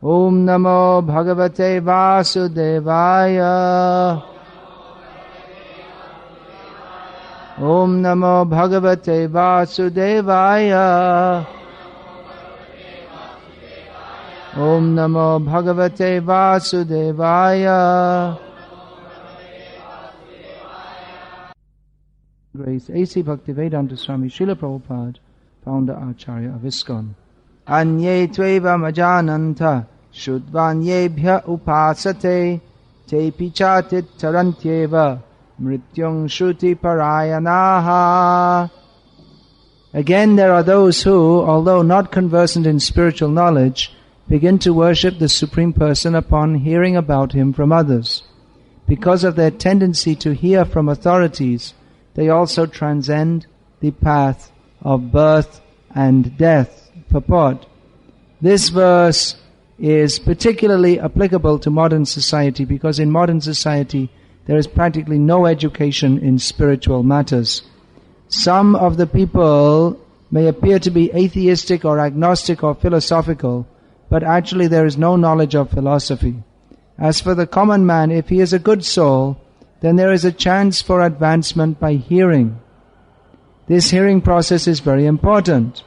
Om Namo Bhagavate Vasudevaya. Om Namo Bhagavate Vasudevaya. Om Namo Bhagavate Vasudevaya. Grace A.C. Bhaktivedanta Swami Srila Prabhupada, founder Acharya of ISKCON. Anye tveva majananta shudvanyebhya upasate te pichatit tarantyeva mrityung shruti parayanaha. Again, there are those who, although not conversant in spiritual knowledge, begin to worship the Supreme Person upon hearing about Him from others. Because of their tendency to hear from authorities, they also transcend the path of birth and death. Purport. This verse is particularly applicable to modern society because in modern society there is practically no education in spiritual matters. Some of the people may appear to be atheistic or agnostic or philosophical, but actually there is no knowledge of philosophy. As for the common man, if he is a good soul, then there is a chance for advancement by hearing. This hearing process is very important.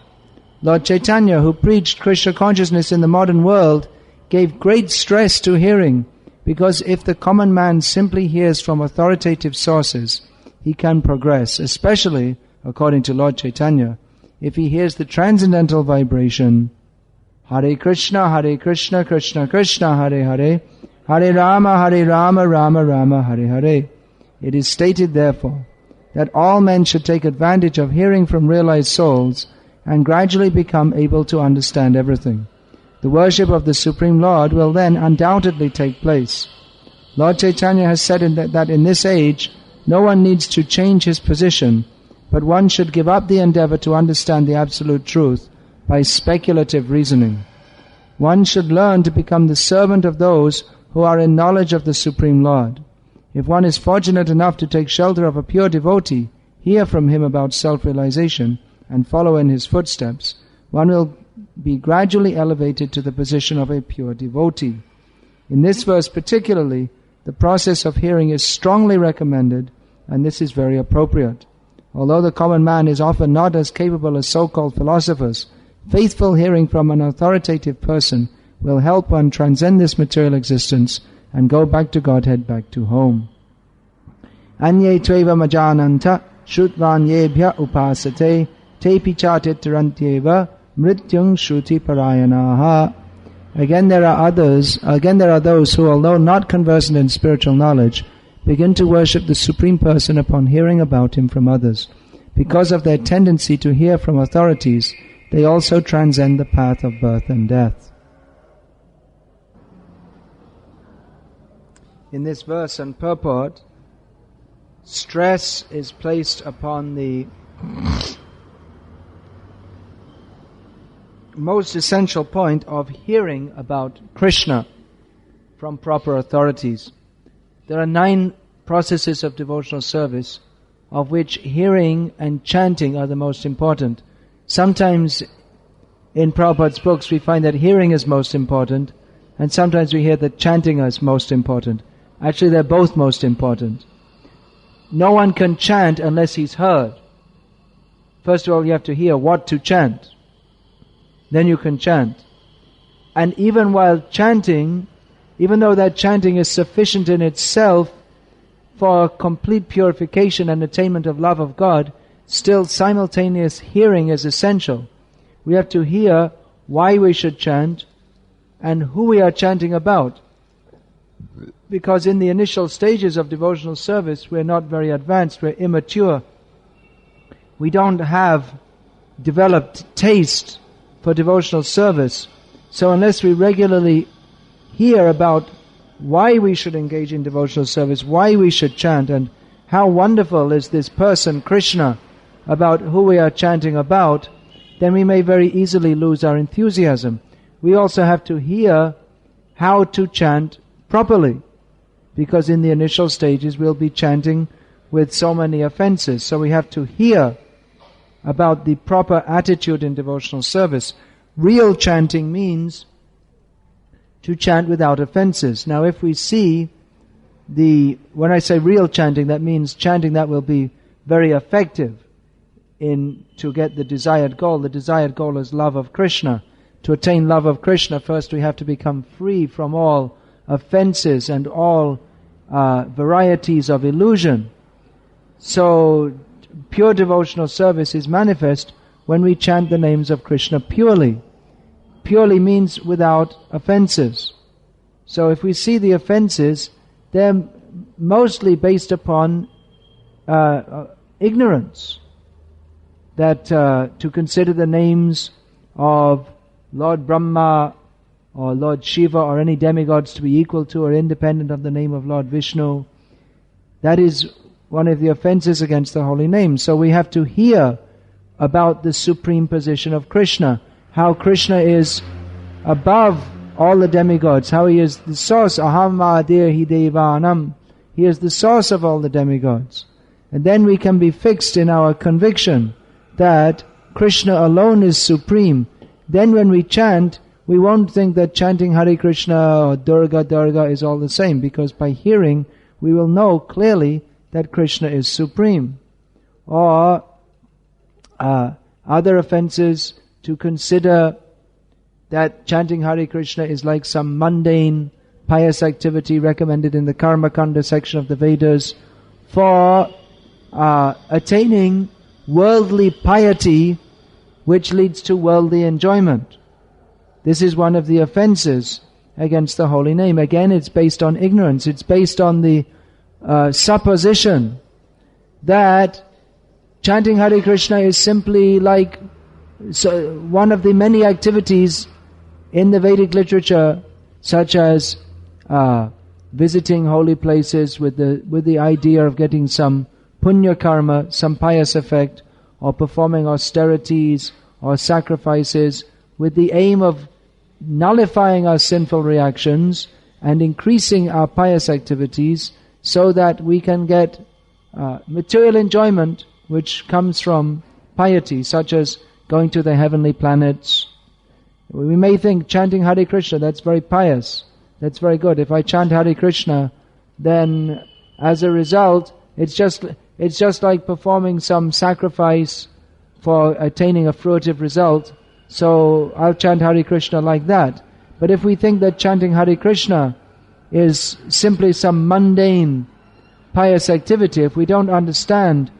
Lord Chaitanya, who preached Krishna consciousness in the modern world, gave great stress to hearing, because if the common man simply hears from authoritative sources, he can progress, especially, according to Lord Chaitanya, if he hears the transcendental vibration, Hare Krishna, Krishna Krishna, Hare Hare, Hare Rama, Rama Rama, Hare Hare. It is stated, therefore, that all men should take advantage of hearing from realized souls and gradually become able to understand everything. The worship of the Supreme Lord will then undoubtedly take place. Lord Chaitanya has said that in this age, no one needs to change his position, but one should give up the endeavor to understand the absolute truth by speculative reasoning. One should learn to become the servant of those who are in knowledge of the Supreme Lord. If one is fortunate enough to take shelter of a pure devotee, hear from him about self-realization, and follow in his footsteps, one will be gradually elevated to the position of a pure devotee. In this verse particularly, the process of hearing is strongly recommended, and this is very appropriate. Although the common man is often not as capable as so-called philosophers, faithful hearing from an authoritative person will help one transcend this material existence and go back to Godhead, back to home. Anye tveva majananta shrutvanyebhya upasate te pichatit tarantyeva mrityung shruti parayanaha. Again there are those who, although not conversant in spiritual knowledge, begin to worship the Supreme Person upon hearing about Him from others. Because of their tendency to hear from authorities, they also transcend the path of birth and death. In this verse and purport, stress is placed upon the most essential point of hearing about Krishna from proper authorities. There are 9 processes of devotional service, of which hearing and chanting are the most important. Sometimes in Prabhupada's books we find that hearing is most important, and sometimes we hear that chanting is most important. Actually, they're both most important. No one can chant unless he's heard. First of all, you have to hear what to chant. Then you can chant. And even while chanting, even though that chanting is sufficient in itself for complete purification and attainment of love of God, still simultaneous hearing is essential. We have to hear why we should chant and who we are chanting about. Because in the initial stages of devotional service, we're not very advanced, we're immature. We don't have developed taste for devotional service. So unless we regularly hear about why we should engage in devotional service, why we should chant, and how wonderful is this person, Krishna, about who we are chanting about, then we may very easily lose our enthusiasm. We also have to hear how to chant properly, because in the initial stages we'll be chanting with so many offenses. So we have to hear about the proper attitude in devotional service. Real chanting means to chant without offenses. Now if we see when I say real chanting, that means chanting that will be very effective to get the desired goal. The desired goal is love of Krishna. To attain love of Krishna, first we have to become free from all offenses and all varieties of illusion. So pure devotional service is manifest when we chant the names of Krishna purely. Purely means without offenses. So if we see the offenses, they're mostly based upon ignorance. That to consider the names of Lord Brahma or Lord Shiva or any demigods to be equal to or independent of the name of Lord Vishnu, that is one of the offenses against the holy name. So we have to hear about the supreme position of Krishna, how Krishna is above all the demigods, how he is the source, aham vadehi devanam, he is the source of all the demigods. And then we can be fixed in our conviction that Krishna alone is supreme. Then when we chant, we won't think that chanting Hare Krishna or Durga Durga is all the same, because by hearing we will know clearly that Krishna is supreme. Or other offenses, to consider that chanting Hare Krishna is like some mundane pious activity recommended in the Karma Kanda section of the Vedas for attaining worldly piety which leads to worldly enjoyment. This is one of the offenses against the holy name. Again, it's based on ignorance. It's based on the supposition that chanting Hare Krishna is simply like one of the many activities in the Vedic literature, such as visiting holy places with the idea of getting some punya karma, some pious effect, or performing austerities or sacrifices with the aim of nullifying our sinful reactions and increasing our pious activities so that we can get material enjoyment which comes from piety, such as going to the heavenly planets. We may think chanting Hare Krishna, that's very pious, that's very good. If I chant Hare Krishna, then as a result, it's just like performing some sacrifice for attaining a fruitive result. So I'll chant Hare Krishna like that. But if we think that chanting Hare Krishna is simply some mundane pious activity, if we don't understand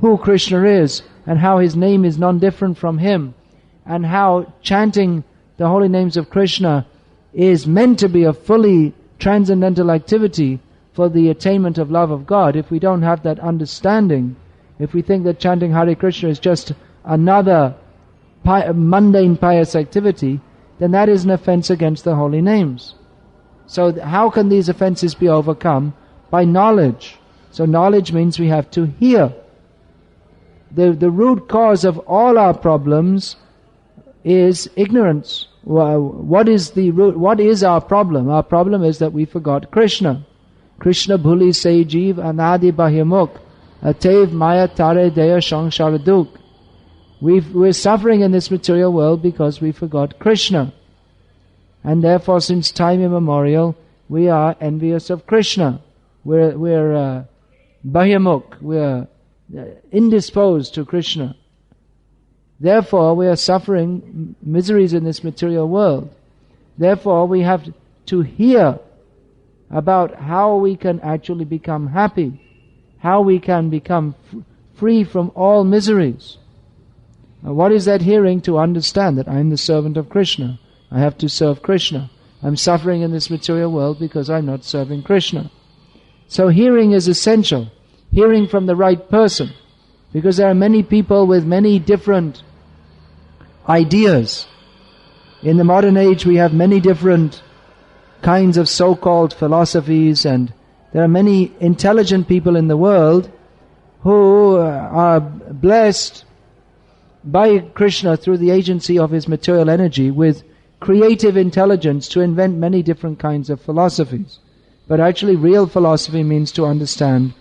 who Krishna is and how his name is non-different from him, and how chanting the holy names of Krishna is meant to be a fully transcendental activity for the attainment of love of God, if we don't have that understanding, if we think that chanting Hare Krishna is just another mundane pious activity, then that is an offense against the holy names. So how can these offenses be overcome? By knowledge. So knowledge means we have to hear. The root cause of all our problems is ignorance. What is the root? What is our problem? Our problem is that we forgot Krishna. Krishna bhuli se jeev anadi bahyamuk atev maya tare deya shangsharaduk. We're suffering in this material world because we forgot Krishna. And therefore, since time immemorial, we are envious of Krishna. We're bahyamuk. We're indisposed to Krishna. Therefore, we are suffering miseries in this material world. Therefore, we have to hear about how we can actually become happy, how we can become free from all miseries. Now, what is that hearing? To understand that I'm the servant of Krishna. I have to serve Krishna. I'm suffering in this material world because I'm not serving Krishna. So hearing is essential. Hearing from the right person. Because there are many people with many different ideas. In the modern age we have many different kinds of so-called philosophies, and there are many intelligent people in the world who are blessed by Krishna through the agency of his material energy with creative intelligence to invent many different kinds of philosophies. But actually real philosophy means to understand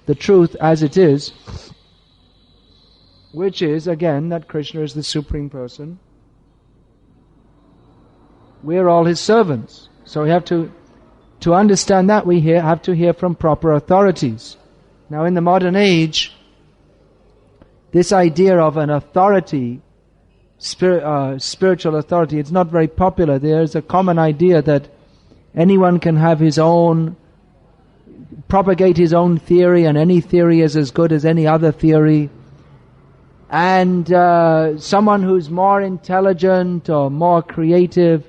the truth as it is, which is, again, that Krishna is the Supreme Person, we're all His servants. So we have to understand that, we have to hear from proper authorities. Now in the modern age, this idea of an authority, spiritual authority, it's not very popular. There is a common idea that anyone can have his own, propagate his own theory, and any theory is as good as any other theory. And someone who's more intelligent or more creative,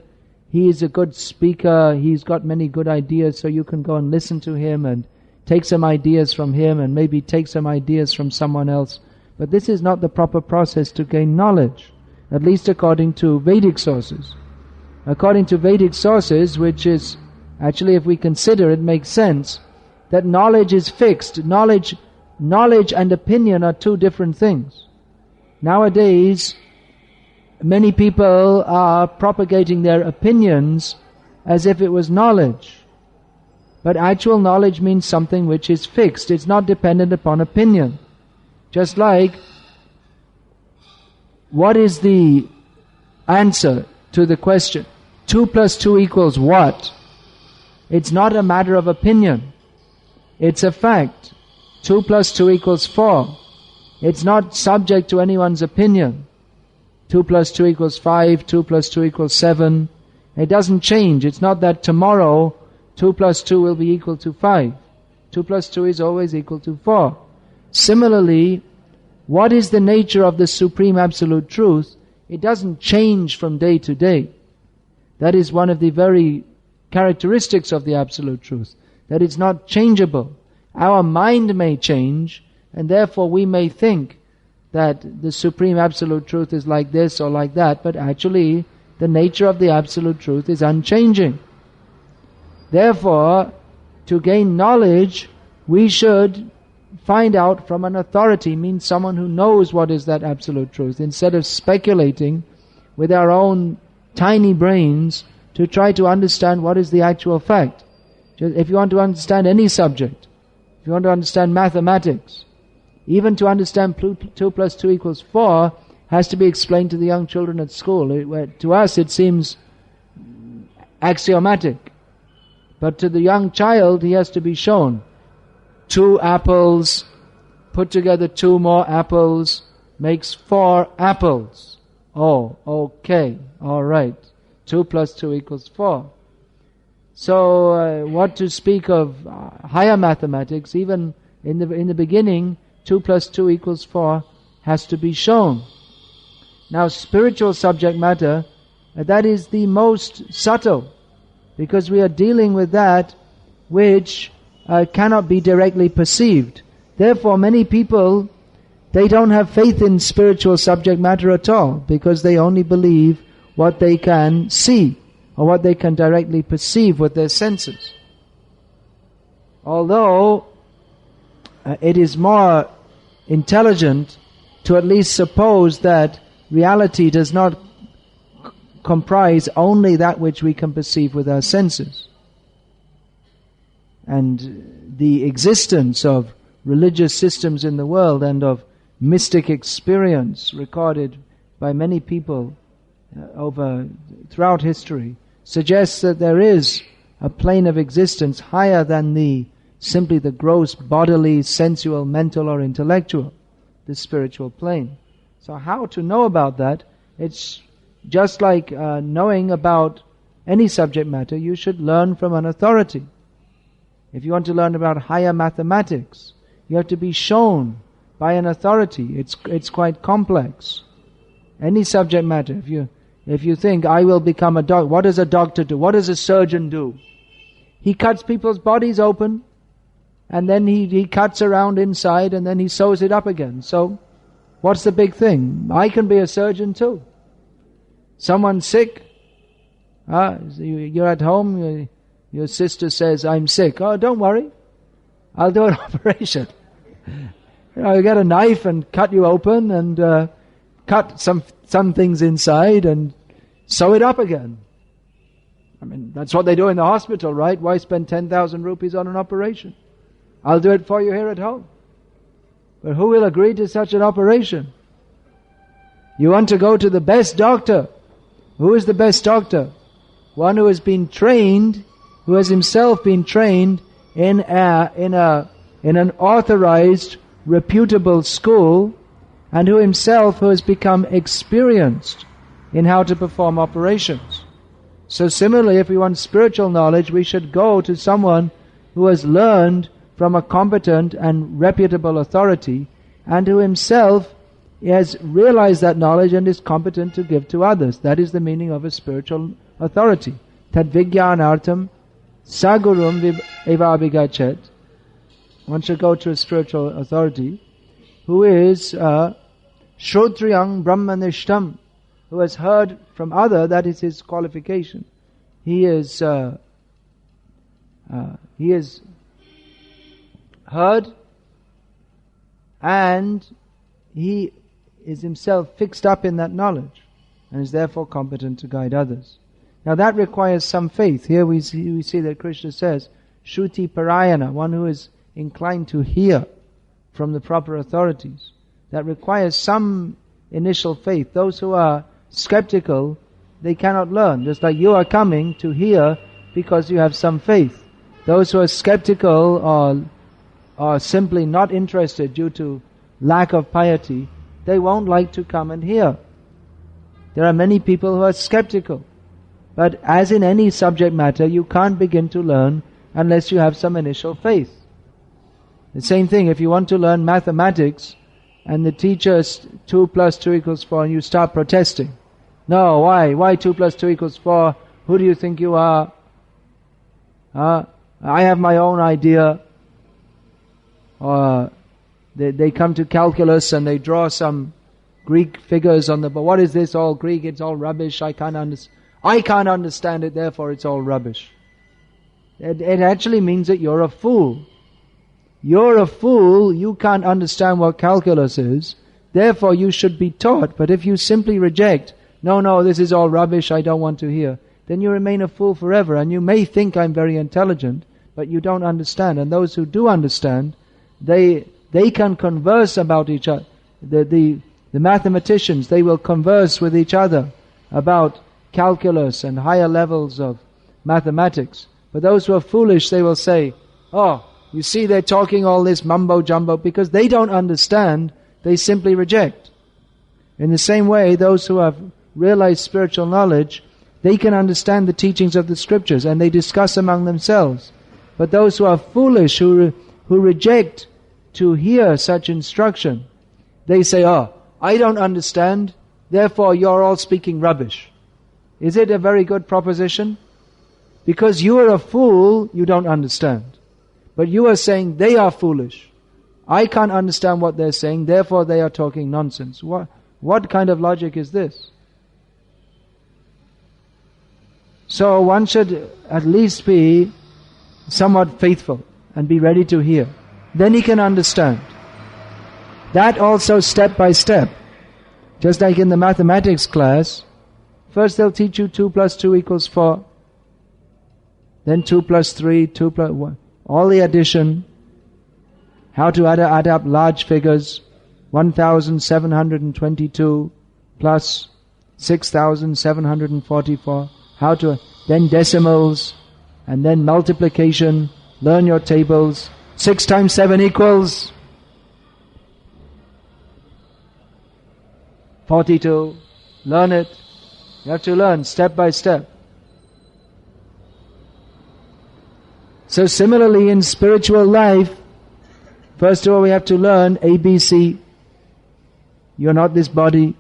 he is a good speaker, he's got many good ideas, so you can go and listen to him and take some ideas from him and maybe take some ideas from someone else. But this is not the proper process to gain knowledge, at least according to Vedic sources. According to Vedic sources, which is, actually if we consider it, makes sense, that knowledge is fixed. Knowledge and opinion are two different things. Nowadays, many people are propagating their opinions as if it was knowledge. But actual knowledge means something which is fixed. It's not dependent upon opinion. Just like, what is the answer to the question? 2 plus 2 equals what? It's not a matter of opinion. It's a fact. 2 plus 2 equals 4. It's not subject to anyone's opinion. 2 plus 2 equals 5, 2 plus 2 equals 7. It doesn't change. It's not that tomorrow 2 plus 2 will be equal to 5. 2 plus 2 is always equal to 4. Similarly, what is the nature of the Supreme Absolute Truth? It doesn't change from day to day. That is one of the very characteristics of the Absolute Truth, that it's not changeable. Our mind may change, and therefore we may think that the Supreme Absolute Truth is like this or like that, but actually the nature of the Absolute Truth is unchanging. Therefore, to gain knowledge, we should find out from an authority, means someone who knows what is that Absolute Truth, instead of speculating with our own tiny brains to try to understand what is the actual fact. If you want to understand any subject, if you want to understand mathematics, even to understand 2 plus 2 equals 4 has to be explained to the young children at school. To us it seems axiomatic. But to the young child, he has to be shown 2 apples, put together 2 more apples, makes 4 apples. Oh, okay, alright. 2 plus 2 equals 4. So, what to speak of higher mathematics, even in the beginning, 2 plus 2 equals 4 has to be shown. Now, spiritual subject matter, that is the most subtle, because we are dealing with that which cannot be directly perceived. Therefore, many people, they don't have faith in spiritual subject matter at all, because they only believe what they can see, or what they can directly perceive with their senses. Although it is more intelligent to at least suppose that reality does not comprise only that which we can perceive with our senses. And the existence of religious systems in the world and of mystic experience recorded by many people throughout history suggests that there is a plane of existence higher than simply the gross bodily, sensual, mental or intellectual, the spiritual plane. So how to know about that? It's just like knowing about any subject matter, you should learn from an authority. If you want to learn about higher mathematics, you have to be shown by an authority. It's quite complex. Any subject matter, if you think, I will become a doctor, what does a doctor do? What does a surgeon do? He cuts people's bodies open, and then he cuts around inside, and then he sews it up again. So, what's the big thing? I can be a surgeon too. Someone's sick, you're at home, your sister says, I'm sick. Oh, don't worry, I'll do an operation. You get a knife and cut you open and cut some things inside and sew it up again. I mean, that's what they do in the hospital, right? Why spend 10,000 rupees on an operation? I'll do it for you here at home. But who will agree to such an operation? You want to go to the best doctor. Who is the best doctor? one who has been trained, who has himself been trained in an authorized, reputable school, and who has become experienced in how to perform operations. So similarly, if we want spiritual knowledge, we should go to someone who has learned from a competent and reputable authority, and who himself has realized that knowledge and is competent to give to others. That is the meaning of a spiritual authority. Tad vijnanartam sagurum evabhigachet. One should go to a spiritual authority who is shrotriyang brahmanishtam, who has heard from other, that is his qualification. He is heard, and he is himself fixed up in that knowledge, and is therefore competent to guide others. Now that requires some faith. Here we see that Krishna says, Shruti Parayana, one who is inclined to hear from the proper authorities. That requires some initial faith. Those who are skeptical, they cannot learn. Just like you are coming to hear because you have some faith. Those who are skeptical or simply not interested due to lack of piety, they won't like to come and hear. There are many people who are skeptical. But as in any subject matter, you can't begin to learn unless you have some initial faith. The same thing, if you want to learn mathematics and the teacher is 2 plus 2 equals 4 and you start protesting. No, why? Why 2 plus 2 equals 4? Who do you think you are? I have my own idea. Or they come to calculus and they draw some Greek figures on the board. What is this? All Greek, it's all rubbish. I can't understand it, therefore it's all rubbish. It actually means that you're a fool. You're a fool, you can't understand what calculus is, therefore you should be taught. But if you simply reject, no, this is all rubbish, I don't want to hear, then you remain a fool forever, and you may think I'm very intelligent, but you don't understand. And those who do understand, they can converse about each other. The mathematicians, they will converse with each other about calculus and higher levels of mathematics. But those who are foolish, they will say, oh, you see they're talking all this mumbo-jumbo, because they don't understand, they simply reject. In the same way, those who have realized spiritual knowledge, they can understand the teachings of the scriptures and they discuss among themselves. But those who are foolish, who reject to hear such instruction, they say, oh, I don't understand, therefore you're all speaking rubbish. Is it a very good proposition? Because you are a fool, you don't understand. But you are saying they are foolish. I can't understand what they're saying, therefore they are talking nonsense. What kind of logic is this? So one should at least be somewhat faithful and be ready to hear. Then he can understand. That also step by step. Just like in the mathematics class, first they'll teach you 2 plus 2 equals 4. Then 2 plus 3, 2 plus 1. All the addition, how to add up large figures, 1,722 plus 6,744, then decimals, and then multiplication, learn your tables, 6 times 7 equals 42, learn it. You have to learn step by step. So similarly in spiritual life, first of all we have to learn ABC. You're not this body.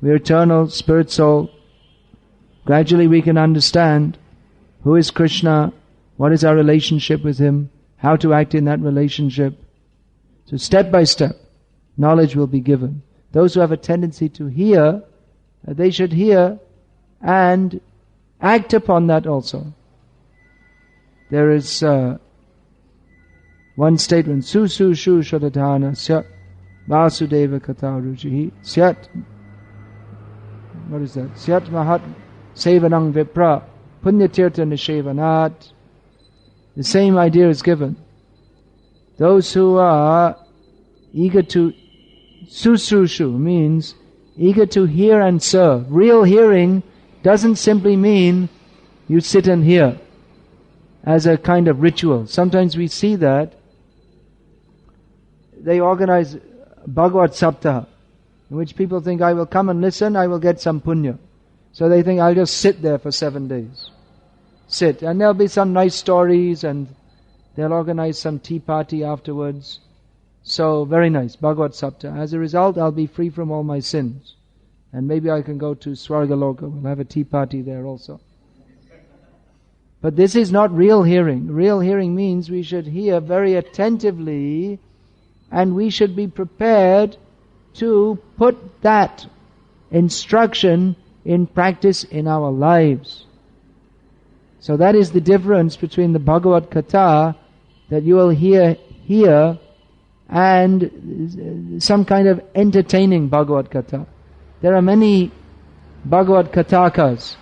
We're eternal, spirit, soul. Gradually we can understand who is Krishna, what is our relationship with Him, how to act in that relationship. So step by step, knowledge will be given. Those who have a tendency to hear, they should hear and act upon that also. There is one statement, Susu Shu Shadadhana Syat Vasudeva Katha Ruchihi Syat. What is that? Syat Mahat Sevanang Vipra Punyatirtha Nishevanat. The same idea is given. Those who are eager to Susushu means eager to hear and serve. Real hearing doesn't simply mean You sit and hear as a kind of ritual. Sometimes we see that they organize Bhagavad Saptaha, in which people think, I will come and listen, I will get some punya. So they think, I'll just sit there for 7 days. Sit. And there'll be some nice stories, and they'll organize some tea party afterwards. So, very nice, Bhagavad Saptaha. As a result, I'll be free from all my sins. And maybe I can go to Swargaloka. We'll have a tea party there also. But this is not real hearing. Real hearing means we should hear very attentively, and we should be prepared to put that instruction in practice in our lives. So that is the difference between the Bhagavad Gita that you will hear here and some kind of entertaining Bhagavad Gita. There are many Bhagavad Gitakas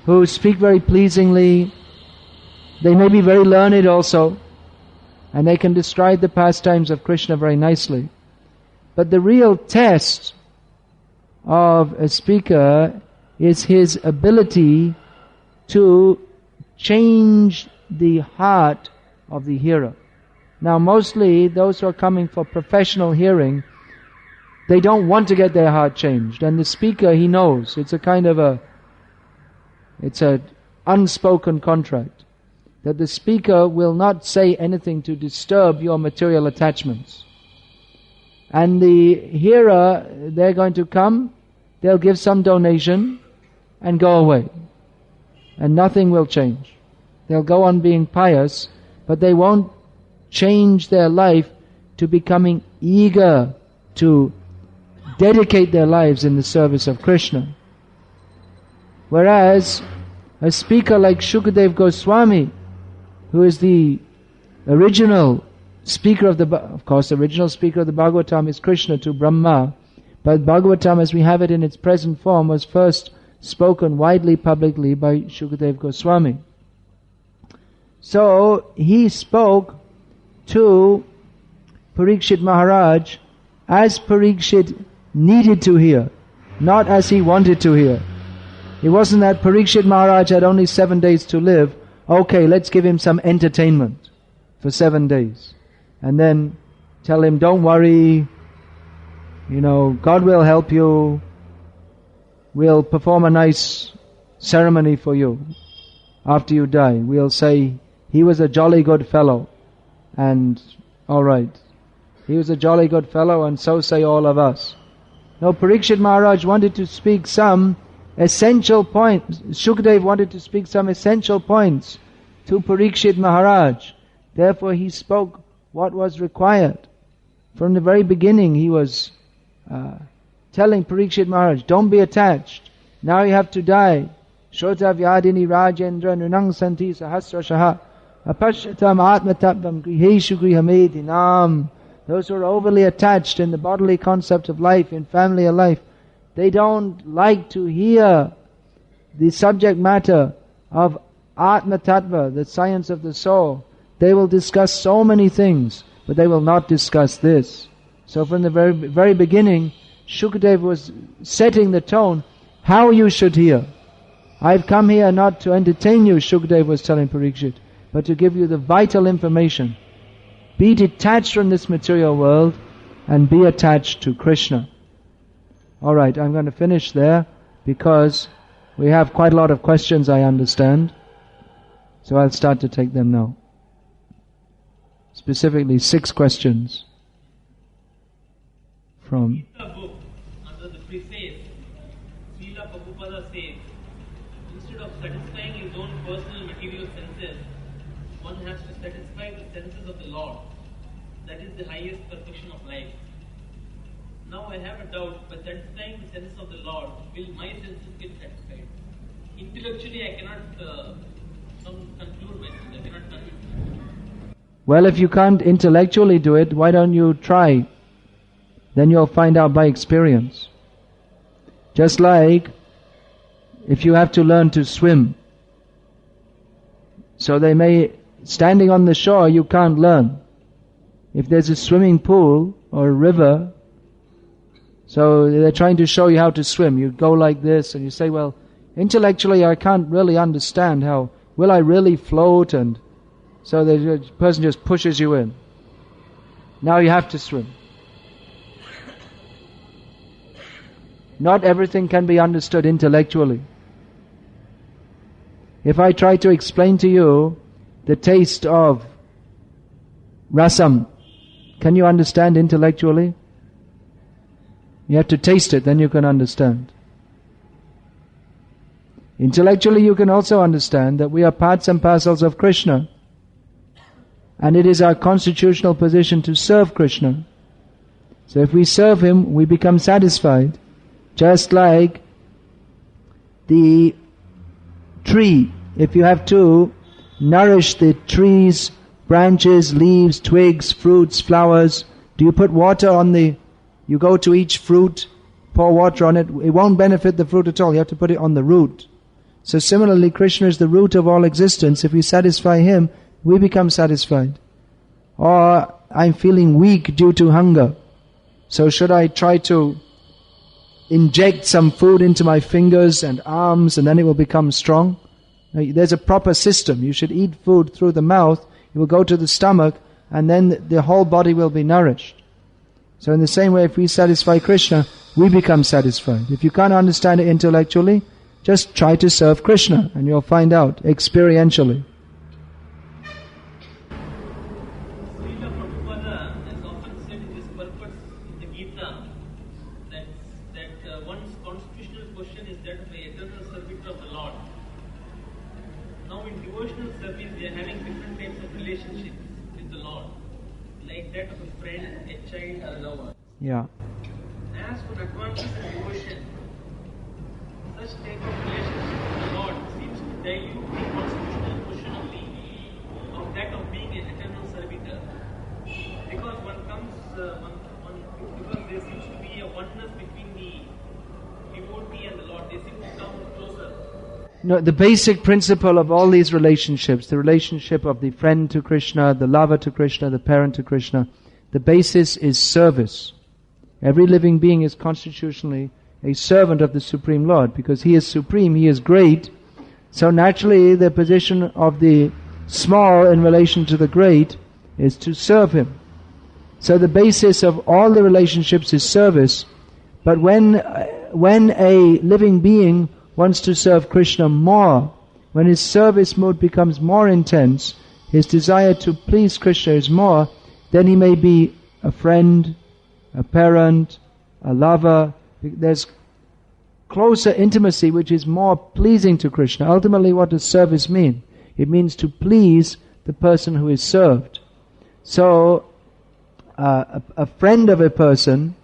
who speak very pleasingly. They may be very learned also, and they can describe the pastimes of Krishna very nicely. But the real test of a speaker is his ability to change the heart of the hearer. Now mostly those who are coming for professional hearing, they don't want to get their heart changed. And the speaker, he knows, it's an unspoken contract, that the speaker will not say anything to disturb your material attachments. And the hearer, they're going to come, they'll give some donation and go away. And nothing will change. They'll go on being pious, but they won't change their life to becoming eager to dedicate their lives in the service of Krishna. Whereas a speaker like Shukadev Goswami, who is the original speaker of the original speaker of the Bhagavatam is Krishna to Brahma, but Bhagavatam as we have it in its present form was first spoken widely publicly by Shukadev Goswami. So he spoke to Parikshit Maharaj as Parikshit needed to hear, not as he wanted to hear. It wasn't that Parikshit Maharaj had only 7 days to live. Okay, let's give him some entertainment for 7 days. And then tell him, don't worry, God will help you. We'll perform a nice ceremony for you after you die. We'll say, he was a jolly good fellow. And, alright, he was a jolly good fellow, and so say all of us. No, Parikshit Maharaj wanted to speak some essential points. Shukadev wanted to speak some essential points to Parikshit Maharaj. Therefore he spoke what was required. From the very beginning he was telling Parikshit Maharaj, don't be attached. Now you have to die. Shota vyadini rajendra nunang santi sahasrashaha apashyatam atmatabvam griheshu grihamedinam. Those who are overly attached in the bodily concept of life, in family life, they don't like to hear the subject matter of Atma Tattva, the science of the soul. They will discuss so many things, but they will not discuss this. So from the very, very beginning, Shukadev was setting the tone, how you should hear. I've come here not to entertain you, Shukadev was telling Parikshit, but to give you the vital information. Be detached from this material world and be attached to Krishna. Alright, I'm going to finish there because we have quite a lot of questions, I understand. So I'll start to take them now. Specifically 6 questions from book under the preface, Srila Prabhupada says, instead of satisfying his own personal material senses, one has to satisfy the senses of the Lord. That is the highest perfection of life. Now I have a doubt, by satisfying the senses of the Lord, will my senses get satisfied? Intellectually I cannot conclude myself, I cannot convince myself. Well, if you can't intellectually do it, why don't you try? Then you'll find out by experience. Just like if you have to learn to swim. So standing on the shore, you can't learn. If there's a swimming pool or a river, so they're trying to show you how to swim. You go like this and you say, well, Intellectually, I can't really understand how, will I really float? And so the person just pushes you in. Now you have to swim. Not everything can be understood intellectually. If I try to explain to you the taste of rasam, can you understand intellectually? You have to taste it, then you can understand. Intellectually, you can also understand that we are parts and parcels of Krishna. And it is our constitutional position to serve Krishna. So if we serve Him, we become satisfied. Just like the tree. If you have to nourish the tree's branches, leaves, twigs, fruits, flowers, do you put water on you go to each fruit, pour water on it, it won't benefit the fruit at all. You have to put it on the root. So similarly, Krishna is the root of all existence. If we satisfy Him, we become satisfied. Or, I'm feeling weak due to hunger. So should I try to inject some food into my fingers and arms and then it will become strong? Now, there's a proper system. You should eat food through the mouth, it will go to the stomach, and then the whole body will be nourished. So in the same way, if we satisfy Krishna, we become satisfied. If you can't understand it intellectually, just try to serve Krishna and you'll find out experientially. Srila Prabhupada has often said in this purpose in the Gita that one's constitutional position is that of the eternal servitor of the Lord. Now in devotional service they are having different types of relationships with the Lord, like that of a friend, a child, a lover. Yeah. As one advances in devotion, such type of relationship with the Lord seems to dilute the constitutional position of that of being an eternal servitor. Because because there seems to be a oneness between the devotee and the Lord. They seem to come closer. No, the basic principle of all these relationships, the relationship of the friend to Krishna, the lover to Krishna, the parent to Krishna, the basis is service. Every living being is constitutionally a servant of the Supreme Lord, because He is supreme, He is great. So naturally the position of the small in relation to the great is to serve Him. So the basis of all the relationships is service. But when a living being wants to serve Krishna more, when his service mode becomes more intense, his desire to please Krishna is more, then he may be a friend, a parent, a lover. There's closer intimacy which is more pleasing to Krishna. Ultimately, what does service mean? It means to please the person who is served. So, a friend of a person,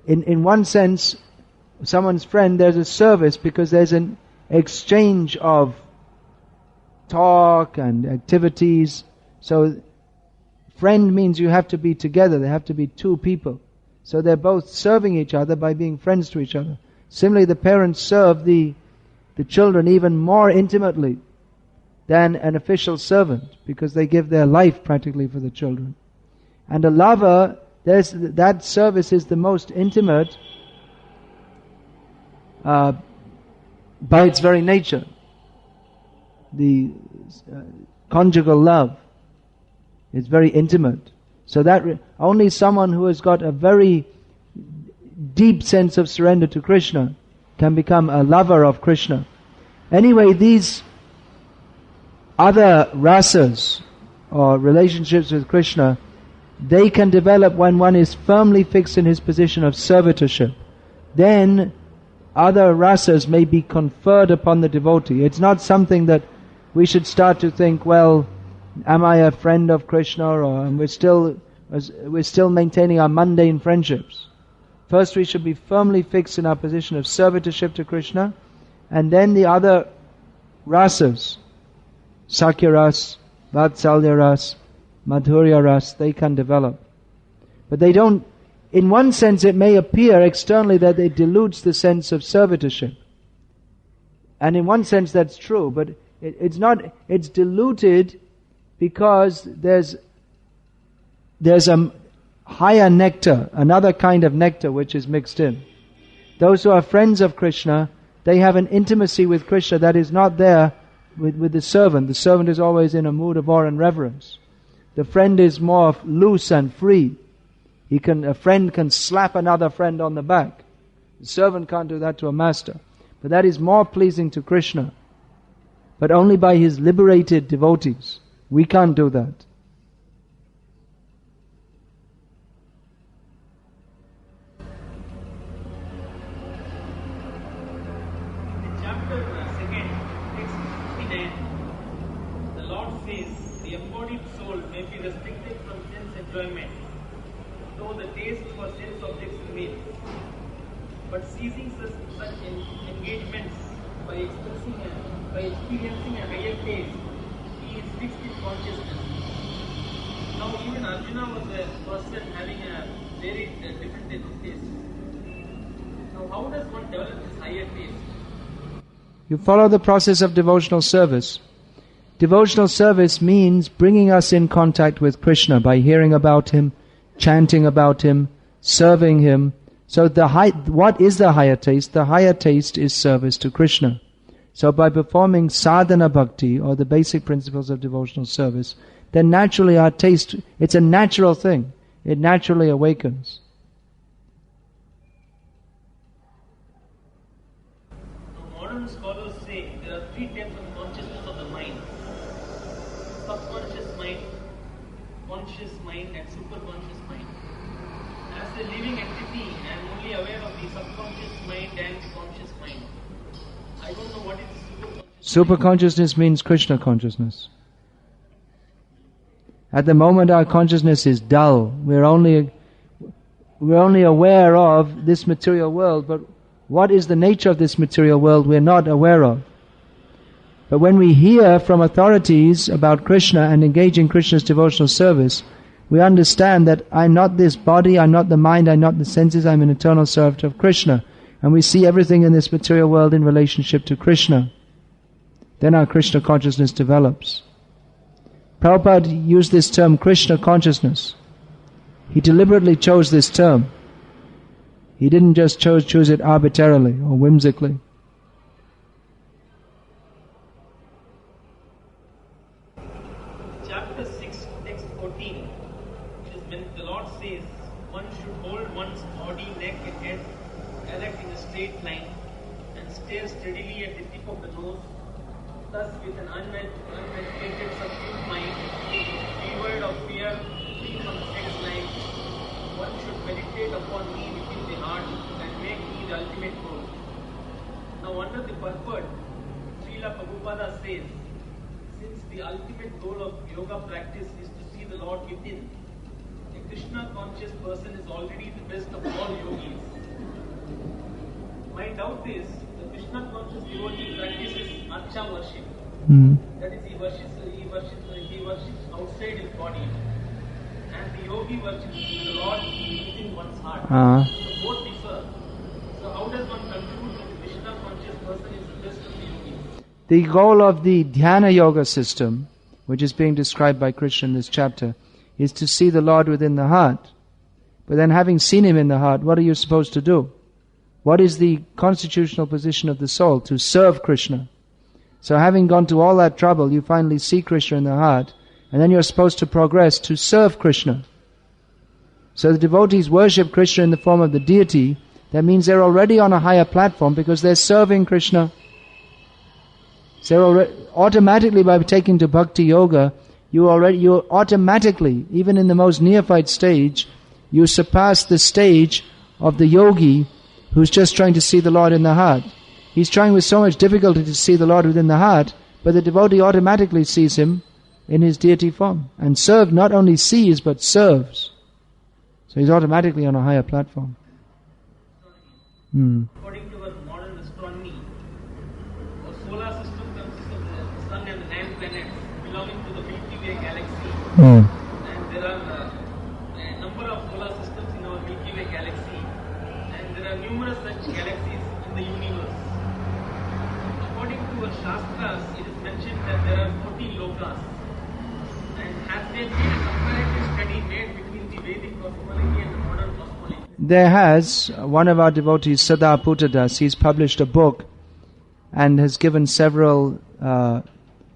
in one sense, someone's friend, there's a service because there's an exchange of talk and activities. So, friend means you have to be together. There have to be two people. So they're both serving each other by being friends to each other. Similarly, the parents serve the children even more intimately than an official servant, because they give their life practically for the children. And a lover, that service is the most intimate by its very nature. The conjugal love is very intimate. So that only someone who has got a very deep sense of surrender to Krishna can become a lover of Krishna. Anyway, these other rasas or relationships with Krishna, they can develop when one is firmly fixed in his position of servitorship. Then other rasas may be conferred upon the devotee. It's not something that we should start to think, well, am I a friend of Krishna, or we're still maintaining our mundane friendships. First we should be firmly fixed in our position of servitorship to Krishna, and then the other rasas, Sakya ras, Vatsalya ras, Madhurya ras, they can develop. But they don't, in one sense it may appear externally that it dilutes the sense of servitorship. And in one sense that's true, but it's not, it's diluted because there's a higher nectar, another kind of nectar which is mixed in. Those who are friends of Krishna, They have an intimacy with Krishna that is not there with the servant. The servant is always in a mood of awe and reverence. The friend is more loose and free. A friend can slap another friend on the back. The servant can't do that to a master. But that is more pleasing to Krishna. But only by his liberated devotees. We can't do that. In chapter 2, text 59, the Lord says, the embodied soul may be restricted from sense enjoyment, though the taste for sense objects remains. But ceasing such engagements by experiencing a higher taste, he is fixed in consciousness. Now even Arjuna was a person having a very different taste. Now how does one develop this higher taste? You follow the process of devotional service. Devotional service means bringing us in contact with Krishna by hearing about Him, chanting about Him, serving Him. So what is the higher taste? The higher taste is service to Krishna. So by performing sadhana bhakti, or the basic principles of devotional service, then naturally our taste, it's a natural thing. It naturally awakens. Now modern scholars say there are 3 types of consciousness of the mind. Subconscious mind, conscious mind and superconscious mind. As a living entity, I am only aware of the subconscious mind and the conscious mind. I don't know what is the Superconsciousness means Krishna consciousness. At the moment our consciousness is dull. We're only aware of this material world, but what is the nature of this material world we're not aware of. But when we hear from authorities about Krishna and engage in Krishna's devotional service, we understand that I'm not this body, I'm not the mind, I'm not the senses, I'm an eternal servant of Krishna. And we see everything in this material world in relationship to Krishna. Then our Krishna consciousness develops. Prabhupada used this term Krishna consciousness. He deliberately chose this term. He didn't just choose it arbitrarily or whimsically. Chapter 6, text 14, it is when the Lord says, one should hold one's body, neck and head erect in a straight line and stare steadily at the tip of the nose. Thus, with an unmeditated, subdued mind, devoid of fear, free from sex life, one should meditate upon me within the heart and make me the ultimate goal. Now, under the purport, Srila Prabhupada says, since the ultimate goal of yoga practice is to see the Lord within, a Krishna-conscious person is already the best of all yogis. My doubt is, the Krishna-conscious devotee practices archa worship. That is, he worships outside his body. And the yogi worships the Lord within one's heart. So both differ. So how does one conclude that the Krishna-conscious person is the best of the yogis? The goal of the dhyana yoga system, which is being described by Krishna in this chapter, is to see the Lord within the heart. But then having seen Him in the heart, what are you supposed to do? What is the constitutional position of the soul? To serve Krishna. So having gone to all that trouble, you finally see Krishna in the heart, and then you're supposed to progress to serve Krishna. So the devotees worship Krishna in the form of the deity. That means they're already on a higher platform because they're serving Krishna. So automatically by taking to Bhakti Yoga, you automatically, even in the most neophyte stage, you surpass the stage of the yogi who's just trying to see the Lord in the heart. He's trying with so much difficulty to see the Lord within the heart, but the devotee automatically sees Him in His deity form. And not only sees, but serves. So he's automatically on a higher platform. According to our modern astronomy, our solar system consists of the Sun and the 9 planets belonging to the Milky Way galaxy. And there are a number of solar systems in our Milky Way galaxy. And there are numerous such galaxies in the universe. According to our Shastras, it is mentioned that there are 14 lokas. And has there been a comparative study made between the Vedic cosmology and the modern cosmology? There has, one of our devotees, Sada Puttadas, he's published a book and has given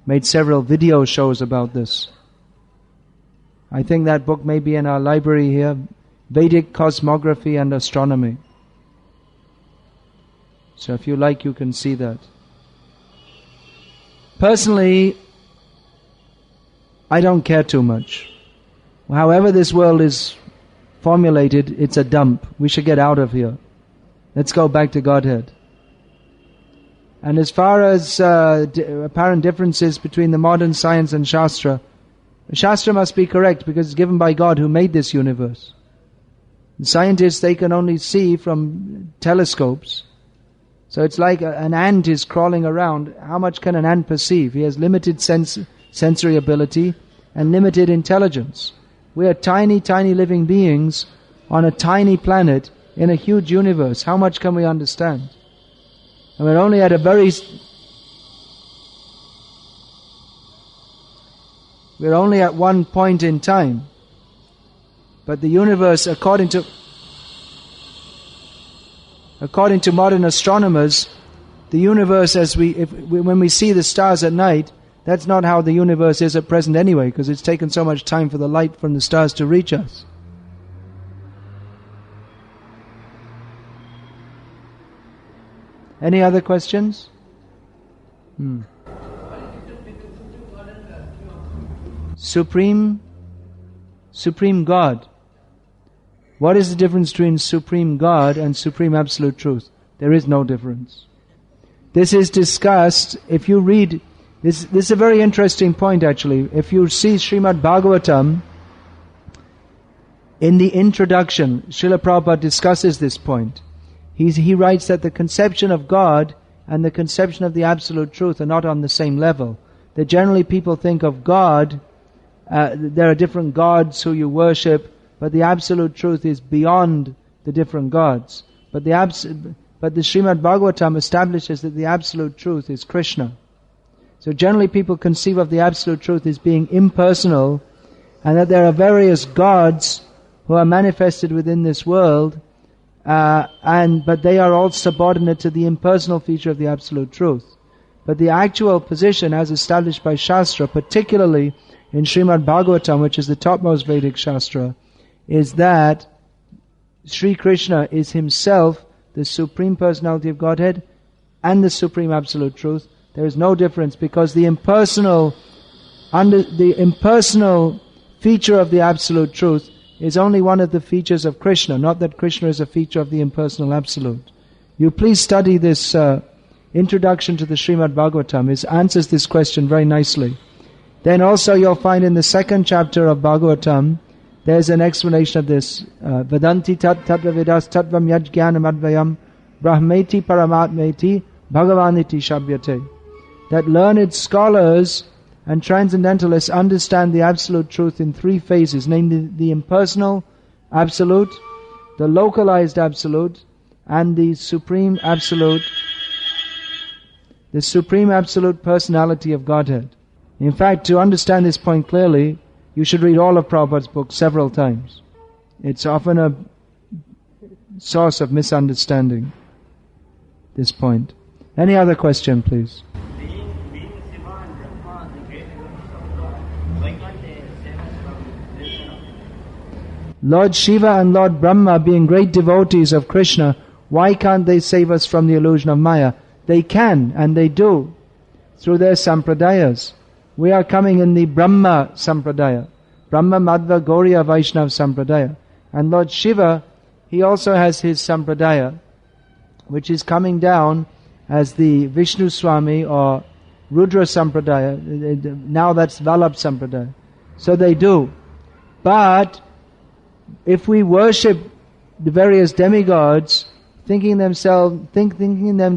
made several video shows about this. I think that book may be in our library here, Vedic Cosmography and Astronomy. So if you like, you can see that. Personally, I don't care too much. However this world is formulated, it's a dump. We should get out of here. Let's go back to Godhead. And as far as apparent differences between the modern science and Shastra, Shastra must be correct because it's given by God who made this universe. The scientists, they can only see from telescopes. So it's like an ant is crawling around. How much can an ant perceive? He has limited sensory ability and limited intelligence. We are tiny, tiny living beings on a tiny planet in a huge universe. How much can we understand? And we're only at we're only at one point in time. But the universe, according to modern astronomers, the universe when we see the stars at night, that's not how the universe is at present anyway, because it's taken so much time for the light from the stars to reach us. Any other questions? Supreme God. What is the difference between Supreme God and Supreme Absolute Truth? There is no difference. This is discussed, if you read, this is a very interesting point actually. If you see Srimad Bhagavatam, in the introduction, Srila Prabhupada discusses this point. He writes that the conception of God and the conception of the Absolute Truth are not on the same level. That generally people think of God, there are different gods who you worship, but the Absolute Truth is beyond the different gods. But the Srimad Bhagavatam establishes that the Absolute Truth is Krishna. So generally people conceive of the Absolute Truth as being impersonal, and that there are various gods who are manifested within this world, but they are all subordinate to the impersonal feature of the Absolute Truth. But the actual position as established by Shastra, particularly in Srimad Bhagavatam, which is the topmost Vedic Shastra, is that Sri Krishna is himself the Supreme Personality of Godhead and the Supreme Absolute Truth. There is no difference because the impersonal feature of the Absolute Truth is only one of the features of Krishna, not that Krishna is a feature of the impersonal Absolute. You please study this introduction to the Srimad Bhagavatam. It answers this question very nicely. Then also you'll find in the second chapter of Bhagavatam, there's an explanation of this. Vedanti tattva vedas tattvam yajnanam advayam brahmeti paramatmeti bhagavaniti shabhyate. That learned scholars and transcendentalists understand the Absolute Truth in three phases, namely the impersonal Absolute, the localized Absolute, and the Supreme Absolute Personality of Godhead. In fact, to understand this point clearly, you should read all of Prabhupada's books several times. It's often a source of misunderstanding, this point. Any other question, please? Being Shiva and Brahma, the great devotees of God, why can't they save us from this? Lord Shiva and Lord Brahma, being great devotees of Krishna, why can't they save us from the illusion of Maya? They can, and they do, through their sampradayas. We are coming in the Brahma Sampradaya, Brahma Madhva Gauriya Vaishnav Sampradaya. And Lord Shiva, he also has his Sampradaya, which is coming down as the Vishnu Swami or Rudra Sampradaya. Now that's Vallabh Sampradaya. So they do. But if we worship the various demigods, thinking them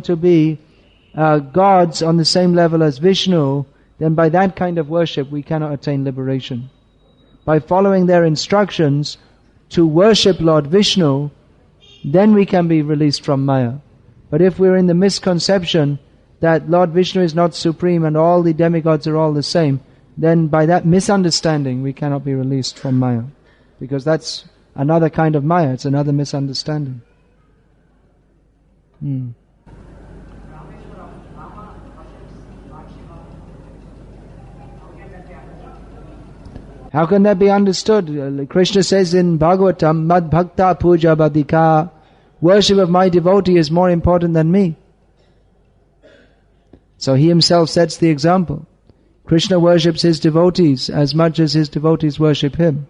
to be gods on the same level as Vishnu, then by that kind of worship we cannot attain liberation. By following their instructions to worship Lord Vishnu, then we can be released from Maya. But if we're in the misconception that Lord Vishnu is not supreme and all the demigods are all the same, then by that misunderstanding we cannot be released from Maya. Because that's another kind of Maya, it's another misunderstanding. How can that be understood? Krishna says in Bhagavatam, Mad Bhakta Puja Badika, worship of my devotee is more important than me. So he himself sets the example. Krishna worships his devotees as much as his devotees worship him.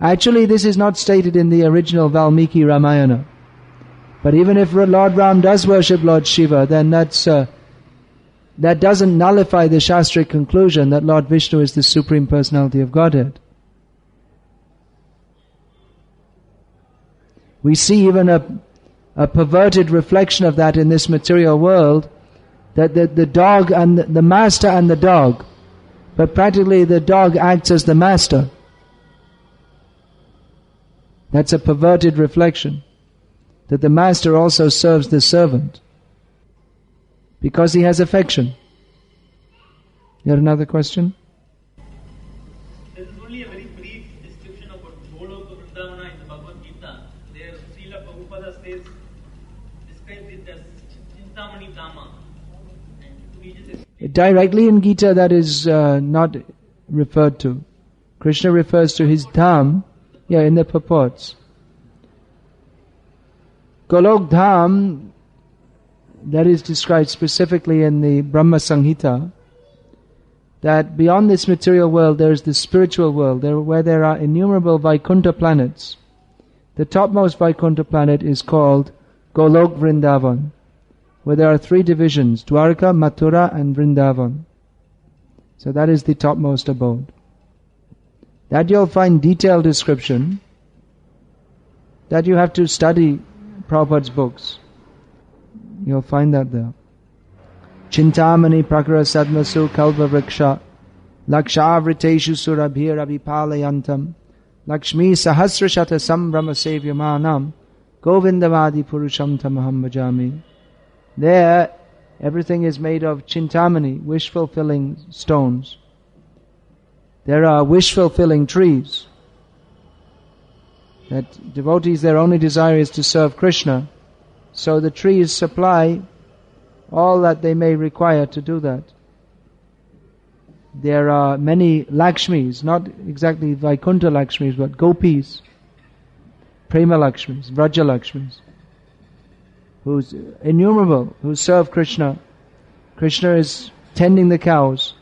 Actually, this is not stated in the original Valmiki Ramayana. But even if Lord Ram does worship Lord Shiva, then that doesn't nullify the Shastric conclusion that Lord Vishnu is the Supreme Personality of Godhead. We see even a perverted reflection of that in this material world, that the dog and the master and the dog, but practically the dog acts as the master. That's a perverted reflection, that the master also serves the servant because he has affection. You had another question? There is only a very brief description about Goloka Vrindavana in the Bhagavad-gita. There, Srila Prabhupada describes it as Chintamani Dhama. And we just Directly in Gita that is not referred to. Krishna refers to his dham, in the purports. Golok Dham, that is described specifically in the Brahma Samhita, that beyond this material world there is the spiritual world, where there are innumerable Vaikuntha planets. The topmost Vaikuntha planet is called Golok Vrindavan, where there are 3 divisions, Dwarka, Mathura and Vrindavan. So that is the topmost abode. That you'll find detailed description, that you have to study Prabhupada's books. You'll find that there. Chintamani prakara sadmasu kalva vriksha lakshavriteshu surabhir abhipalayantam lakshmi sahasrashata sambrama sevyamanam govindavadi purusham tamaham bhajami. There, everything is made of chintamani, wish-fulfilling stones. There are wish-fulfilling trees. That devotees, their only desire is to serve Krishna. So the trees supply all that they may require to do that. There are many Lakshmis, not exactly Vaikuntha Lakshmis, but Gopis, Prema Lakshmis, Vraja Lakshmis, who's innumerable, who serve Krishna. Krishna is tending the cows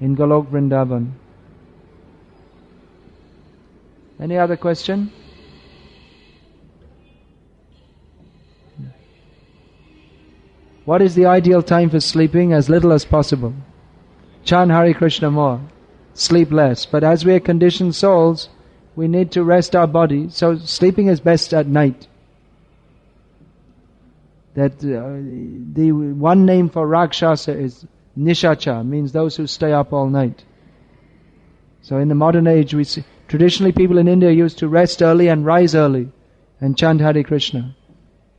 in Golok Vrindavan. Any other question? What is the ideal time for sleeping? As little as possible. Chant Hare Krishna more. Sleep less. But as we are conditioned souls, we need to rest our body. So sleeping is best at night. That the one name for Rakshasa is Nishacha, means those who stay up all night. So in the modern age, we see, traditionally people in India used to rest early and rise early and chant Hare Krishna.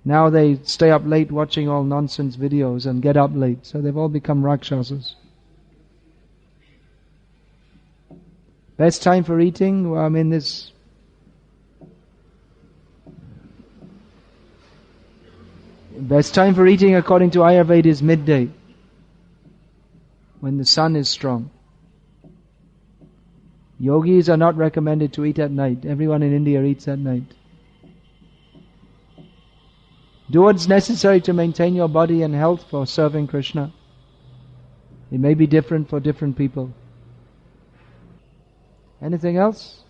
Now they stay up late watching all nonsense videos and get up late. So they've all become Rakshasas. Best time for eating? Well, best time for eating according to Ayurveda is midday, when the sun is strong. Yogis are not recommended to eat at night. Everyone in India eats at night. Do what's necessary to maintain your body and health for serving Krishna. It may be different for different people. Anything else?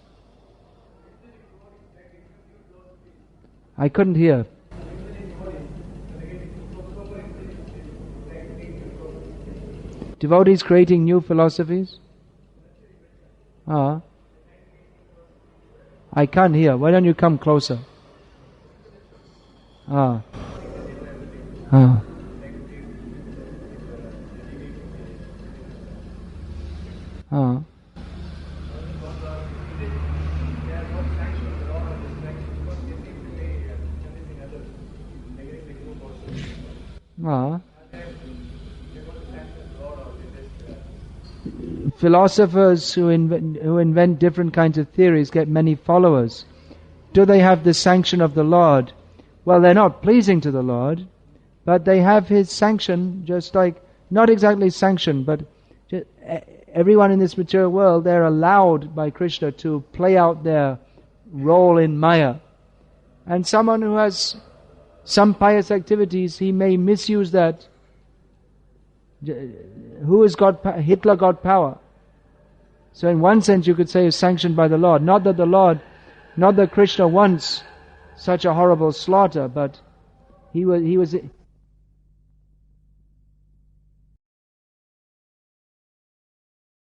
I couldn't hear. Devotees creating new philosophies? I can't hear. Why don't you come closer? Philosophers who invent different kinds of theories get many followers. Do they have the sanction of the Lord? Well, they're not pleasing to the Lord, but they have His sanction, just like, not exactly sanction, but Everyone in this material world, they're allowed by Krishna to play out their role in Maya. And someone who has some pious activities, he may misuse that. Hitler got power. So in one sense you could say is sanctioned by the Lord. Not that Krishna wants such a horrible slaughter, but he was